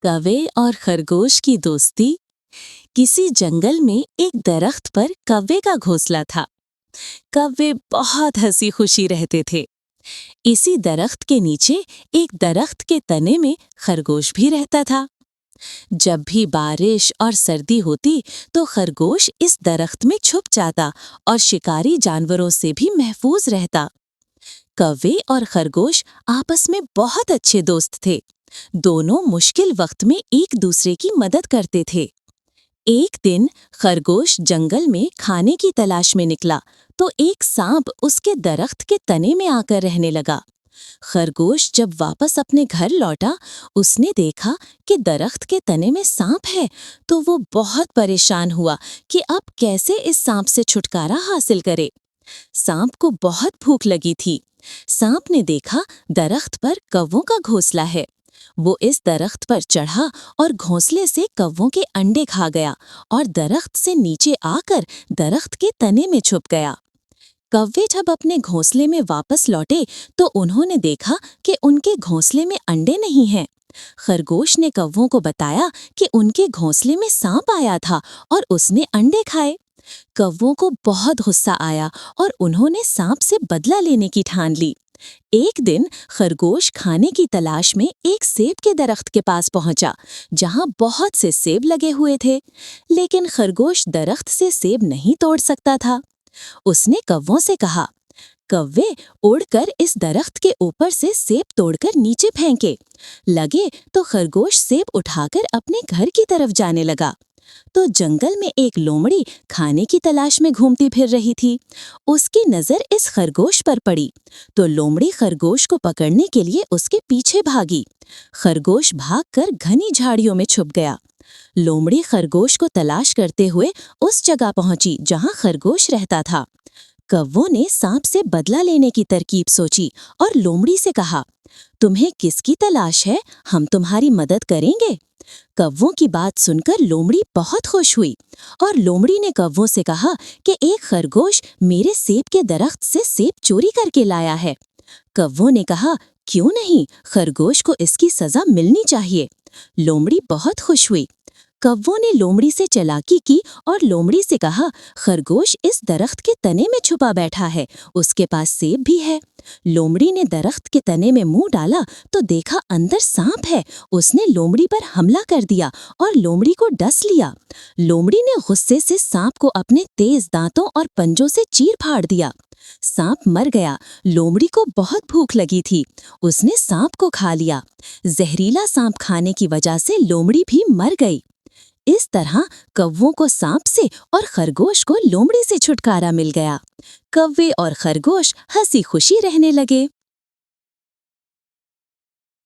कौवे और खरगोश की दोस्ती। किसी जंगल में एक दरख्त पर कौवे का घोंसला था। कौवे बहुत हंसी खुशी रहते थे। इसी दरख्त के नीचे एक दरख्त के तने में खरगोश भी रहता था। जब भी बारिश और सर्दी होती तो खरगोश इस दरख्त में छुप जाता और शिकारी जानवरों से भी महफूज रहता। कौवे और खरगोश आपस में बहुत अच्छे दोस्त थे। दोनों मुश्किल वक्त में एक दूसरे की मदद करते थे। एक दिन खरगोश जंगल में खाने की तलाश में निकला तो एक सांप उसके दरख्त के तने में आकर रहने लगा। खरगोश जब वापस अपने घर लौटा, उसने देखा कि दरख्त के तने में सांप है तो वो बहुत परेशान हुआ कि अब कैसे इस सांप से छुटकारा हासिल करे। सांप को बहुत भूख लगी थी। सांप ने देखा दरख्त पर कौवों का घोंसला है। वो इस दरख्त पर चढ़ा और घोंसले से कौवों के अंडे खा गया और दरख्त से नीचे आकर दरख्त के तने में छुप गया। कौवे जब अपने घोंसले में वापस लौटे तो उन्होंने देखा कि उनके घोंसले में अंडे नहीं हैं। खरगोश ने कौवों को बताया कि उनके घोंसले में सांप आया था और उसने अंडे खाए। कौवों को बहुत गुस्सा आया और उन्होंने सांप से बदला लेने की ठान ली। एक दिन खरगोश खाने की तलाश में एक सेब के दरख्त के पास पहुंचा, जहां बहुत से सेब लगे हुए थे, लेकिन खरगोश दरख्त से सेब नहीं तोड़ सकता था। उसने कौवों से कहा, कौवे उड़कर इस दरख्त के ऊपर से सेब तोड़कर नीचे फेंके। लगे तो खरगोश सेब उठाकर अपने घर की तरफ जाने लगा। तो जंगल में एक लोमड़ी खाने की तलाश में घूमती फिर रही थी। उसकी नजर इस खरगोश पर पड़ी तो लोमड़ी खरगोश को पकड़ने के लिए उसके पीछे भागी। खरगोश भागकर घनी झाड़ियों में छुप गया। लोमड़ी खरगोश को तलाश करते हुए उस जगह पहुंची जहां खरगोश रहता था। कौवों ने सांप से बदला लेने की तरकीब सोची और लोमड़ी से कहा, तुम्हें किसकी तलाश है? हम तुम्हारी मदद करेंगे। कौवों की बात सुनकर लोमड़ी बहुत खुश हुई और लोमड़ी ने कौवों से कहा कि एक खरगोश मेरे सेब के दरख्त से सेब चोरी करके लाया है। कौवों ने कहा, क्यों नहीं, खरगोश को इसकी सजा मिलनी चाहिए। लोमड़ी बहुत खुश हुई। कौवों ने लोमड़ी से चालाकी की और लोमड़ी से कहा, खरगोश इस दरख्त के तने में छुपा बैठा है, उसके पास सेब भी है। लोमड़ी ने दरख्त के तने में मुंह डाला तो देखा अंदर सांप है। उसने लोमड़ी पर हमला कर दिया और लोमड़ी को डस लिया। लोमड़ी ने गुस्से से सांप को अपने तेज दांतों और पंजों से चीर फाड़ दिया। सांप मर गया। लोमड़ी को बहुत भूख लगी थी। उसने सांप को खा लिया। जहरीला सांप खाने की वजह से लोमड़ी भी मर गई। इस तरह कौवों को सांप से और खरगोश को लोमड़ी से छुटकारा मिल गया। कौवे और खरगोश हंसी खुशी रहने लगे।